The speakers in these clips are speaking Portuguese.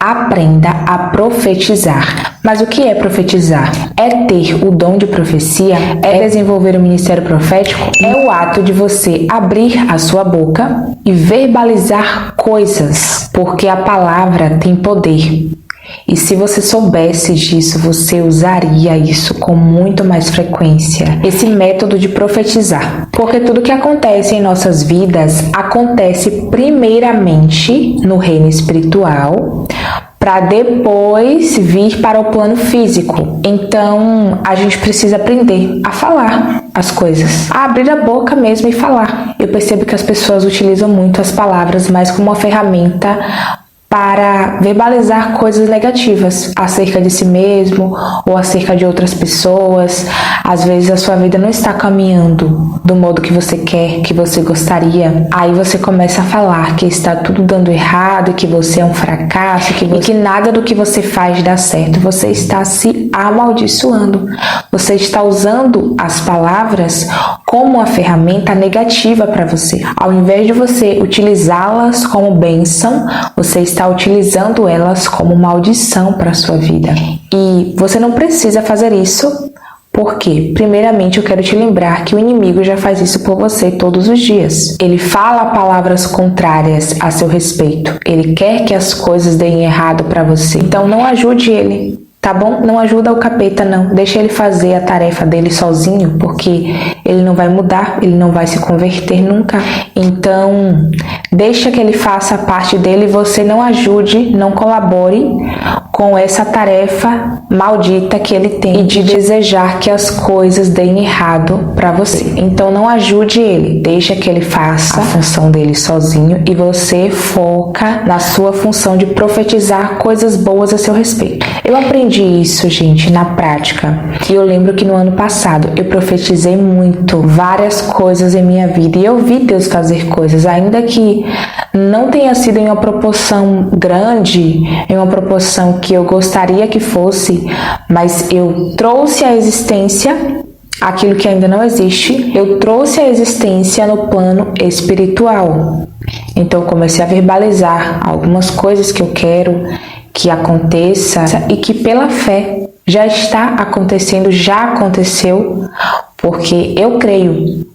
Aprenda a profetizar. Mas o que é profetizar? É ter o dom de profecia? É desenvolver o ministério profético? É o ato de você abrir a sua boca e verbalizar coisas, porque a palavra tem poder. E se você soubesse disso, você usaria isso com muito mais frequência. Esse método de profetizar. Porque tudo que acontece em nossas vidas acontece primeiramente no reino espiritual, para depois vir para o plano físico. Então, a gente precisa aprender a falar as coisas, a abrir a boca mesmo e falar. Eu percebo que as pessoas utilizam muito as palavras mais como uma ferramenta para verbalizar coisas negativas acerca de si mesmo ou acerca de outras pessoas. Às vezes a sua vida não está caminhando do modo que você quer, que você gostaria. Aí você começa a falar que está tudo dando errado, que você é um fracasso, e que nada do que você faz dá certo. Você está se amaldiçoando. Você está usando as palavras como uma ferramenta negativa para você. Ao invés de você utilizá-las como bênção, você está utilizando elas como maldição para a sua vida. E você não precisa fazer isso, porque, primeiramente, eu quero te lembrar que o inimigo já faz isso por você todos os dias. Ele fala palavras contrárias a seu respeito. Ele quer que as coisas deem errado para você. Então, não ajude ele. Tá bom? Não ajuda o capeta, não. Deixa ele fazer a tarefa dele sozinho, porque ele não vai mudar, ele não vai se converter nunca. Então, deixa que ele faça a parte dele e você não ajude, não colabore com essa tarefa maldita que ele tem de desejar que as coisas deem errado para você. Então, não ajude ele. Deixa que ele faça a função dele sozinho e você foca na sua função de profetizar coisas boas a seu respeito. Eu aprendi isso, gente, na prática. E eu lembro que no ano passado eu profetizei muito, várias coisas em minha vida. E eu vi Deus fazer coisas, ainda que não tenha sido em uma proporção grande, em uma proporção que eu gostaria que fosse, mas eu trouxe à existência aquilo que ainda não existe, eu trouxe à existência no plano espiritual. Então eu comecei a verbalizar algumas coisas que eu quero que aconteça e que pela fé já está acontecendo, já aconteceu, porque eu creio.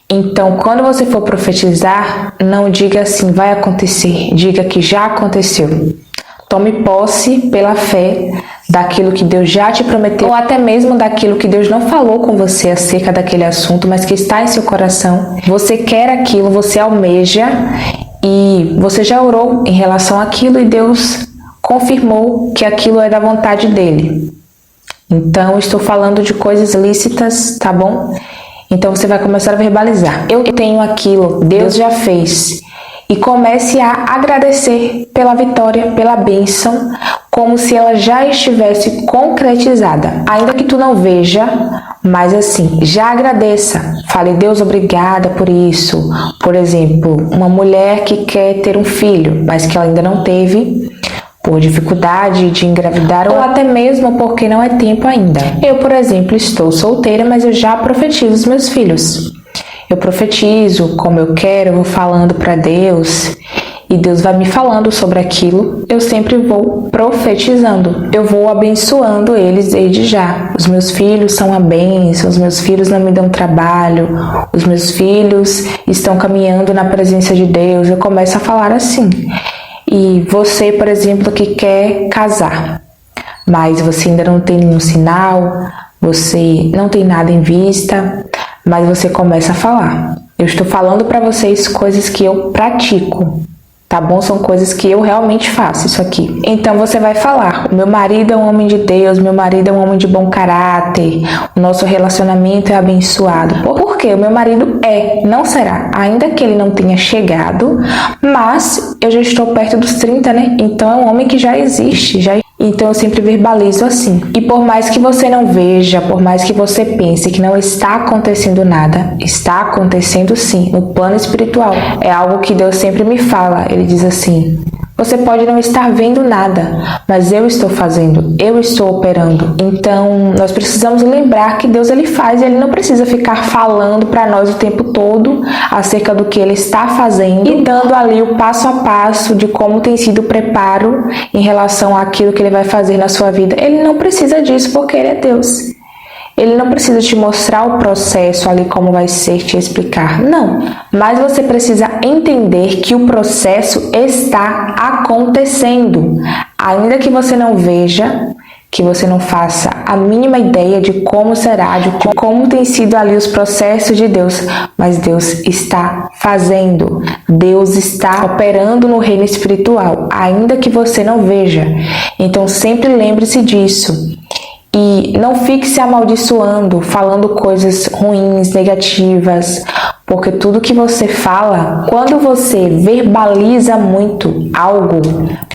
Então, quando você for profetizar, não diga assim, vai acontecer, diga que já aconteceu. Tome posse pela fé daquilo que Deus já te prometeu, ou até mesmo daquilo que Deus não falou com você acerca daquele assunto, mas que está em seu coração. Você quer aquilo, você almeja e você já orou em relação àquilo e Deus confirmou que aquilo é da vontade dele. Então, estou falando de coisas lícitas, tá bom? Então, você vai começar a verbalizar. Eu tenho aquilo, Deus já fez. E comece a agradecer pela vitória, pela bênção, como se ela já estivesse concretizada. Ainda que tu não veja, mas assim, já agradeça. Fale, Deus, obrigada por isso. Por exemplo, uma mulher que quer ter um filho, mas que ela ainda não teve, por dificuldade de engravidar ou até mesmo porque não é tempo ainda. Eu, por exemplo, estou solteira, mas eu já profetizo os meus filhos. Eu profetizo como eu quero, eu vou falando para Deus e Deus vai me falando sobre aquilo. Eu sempre vou profetizando. Eu vou abençoando eles desde já. Os meus filhos são a bênção, os meus filhos não me dão trabalho, os meus filhos estão caminhando na presença de Deus. Eu começo a falar assim. E você, por exemplo, que quer casar, mas você ainda não tem nenhum sinal, você não tem nada em vista, mas você começa a falar. Eu estou falando para vocês coisas que eu pratico, tá bom? São coisas que eu realmente faço isso aqui. Então você vai falar, o meu marido é um homem de Deus, meu marido é um homem de bom caráter, o nosso relacionamento é abençoado. Por quê? O meu marido não será, ainda que ele não tenha chegado, mas eu já estou perto dos 30, né? Então é um homem que já existe, Então eu sempre verbalizo assim. E por mais que você não veja, por mais que você pense que não está acontecendo nada, está acontecendo sim, no plano espiritual. É algo que Deus sempre me fala. Ele diz assim, Você pode não estar vendo nada, mas eu estou fazendo, eu estou operando. Então, nós precisamos lembrar que Deus ele faz e ele não precisa ficar falando para nós o tempo todo acerca do que ele está fazendo e dando ali o passo a passo de como tem sido o preparo em relação àquilo que ele vai fazer na sua vida. Ele não precisa disso porque ele é Deus. Ele não precisa te mostrar o processo ali como vai ser, te explicar. Não, mas você precisa entender que o processo está acontecendo. Ainda que você não veja, que você não faça a mínima ideia de como será, de como tem sido ali os processos de Deus, mas Deus está fazendo, Deus está operando no reino espiritual, ainda que você não veja. Então sempre lembre-se disso. E não fique se amaldiçoando, falando coisas ruins, negativas, porque tudo que você fala, quando você verbaliza muito algo,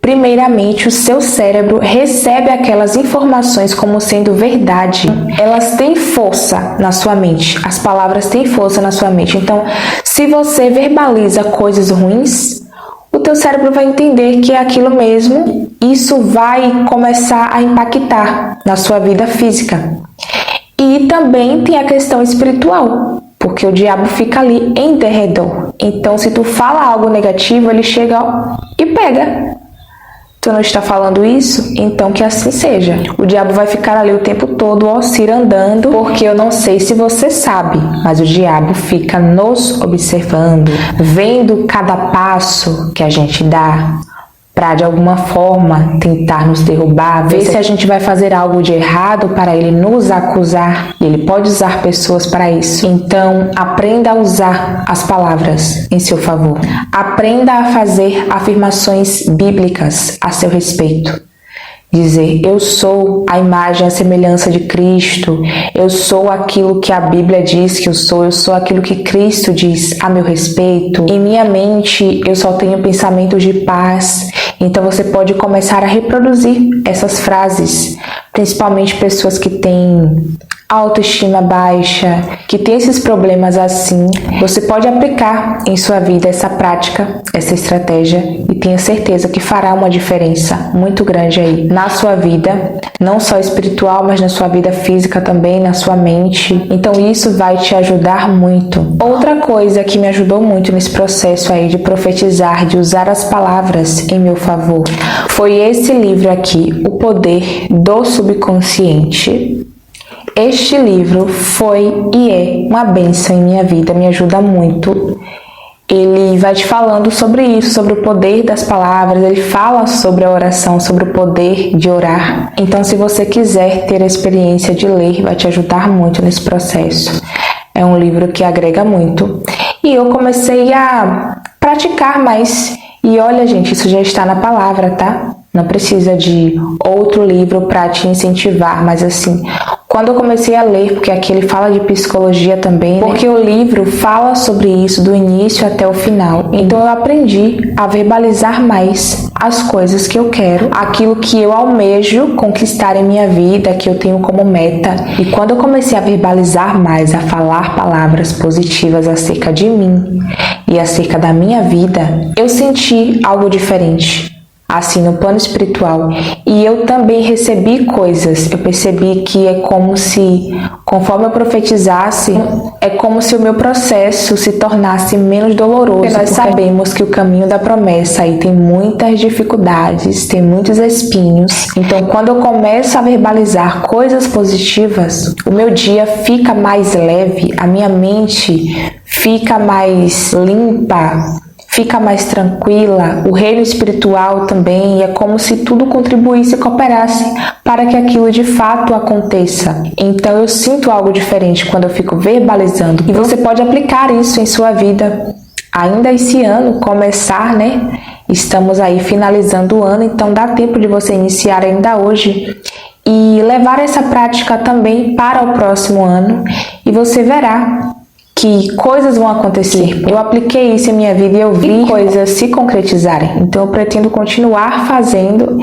primeiramente o seu cérebro recebe aquelas informações como sendo verdade. Elas têm força na sua mente, as palavras têm força na sua mente. Então, se você verbaliza coisas ruins, o teu cérebro vai entender que é aquilo mesmo, isso vai começar a impactar na sua vida física. E também tem a questão espiritual, porque o diabo fica ali em derredor. Então, se tu fala algo negativo, ele chega e pega. Tu não está falando isso? Então que assim seja. O diabo vai ficar ali o tempo todo oscilando, porque eu não sei se você sabe, mas o diabo fica nos observando, vendo cada passo que a gente dá, para de alguma forma tentar nos derrubar, ver se a gente vai fazer algo de errado para ele nos acusar. E ele pode usar pessoas para isso. Então, aprenda a usar as palavras em seu favor. Aprenda a fazer afirmações bíblicas a seu respeito. Dizer, eu sou a imagem e a semelhança de Cristo, eu sou aquilo que a Bíblia diz que eu sou aquilo que Cristo diz a meu respeito. Em minha mente, eu só tenho pensamentos de paz. Então você pode começar a reproduzir essas frases, principalmente pessoas que têm autoestima baixa, que tem esses problemas assim. Você pode aplicar em sua vida essa prática, essa estratégia e tenha certeza que fará uma diferença muito grande aí na sua vida, não só espiritual, mas na sua vida física também, na sua mente. Então isso vai te ajudar muito. Outra coisa que me ajudou muito nesse processo aí de profetizar, de usar as palavras em meu favor, foi esse livro aqui, O Poder do Subconsciente. Este livro foi e é uma bênção em minha vida, me ajuda muito. Ele vai te falando sobre isso, sobre o poder das palavras, ele fala sobre a oração, sobre o poder de orar. Então, se você quiser ter a experiência de ler, vai te ajudar muito nesse processo. É um livro que agrega muito. E eu comecei a praticar mais. E olha, gente, isso já está na palavra, tá? Não precisa de outro livro para te incentivar, mas assim, quando eu comecei a ler, porque aqui ele fala de psicologia também, porque o livro fala sobre isso do início até o final. Então eu aprendi a verbalizar mais as coisas que eu quero, aquilo que eu almejo conquistar em minha vida, que eu tenho como meta. E quando eu comecei a verbalizar mais, a falar palavras positivas acerca de mim e acerca da minha vida, eu senti algo diferente. Assim, no plano espiritual. E eu também recebi coisas. Eu percebi que é como se, conforme eu profetizasse, é como se o meu processo se tornasse menos doloroso. Porque nós sabemos que o caminho da promessa aí tem muitas dificuldades, tem muitos espinhos. Então, quando eu começo a verbalizar coisas positivas, o meu dia fica mais leve, a minha mente fica mais limpa, fica mais tranquila, o reino espiritual também, é como se tudo contribuísse e cooperasse para que aquilo de fato aconteça. Então eu sinto algo diferente quando eu fico verbalizando. E você pode aplicar isso em sua vida. Ainda esse ano, começar, né? Estamos aí finalizando o ano, então dá tempo de você iniciar ainda hoje e levar essa prática também para o próximo ano e você verá que coisas vão acontecer. Eu apliquei isso em minha vida e eu vi coisas se concretizarem. Então eu pretendo continuar fazendo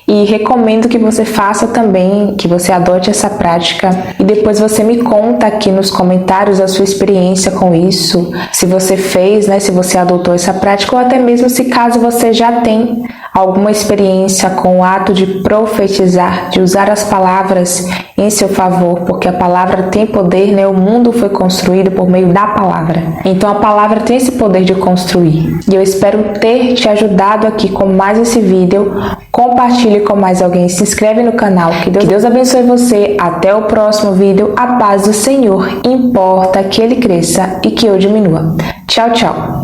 e recomendo que você faça também, que você adote essa prática e depois você me conta aqui nos comentários a sua experiência com isso, se você fez, né, se você adotou essa prática ou até mesmo se caso você já tem alguma experiência com o ato de profetizar, de usar as palavras em seu favor, porque a palavra tem poder, né? O mundo foi construído por meio da palavra. Então a palavra tem esse poder de construir. E eu espero ter te ajudado aqui com mais esse vídeo. Compartilhe com mais alguém, se inscreve no canal. Que Deus abençoe você. Até o próximo vídeo. A paz do Senhor importa que ele cresça e que eu diminua. Tchau, tchau.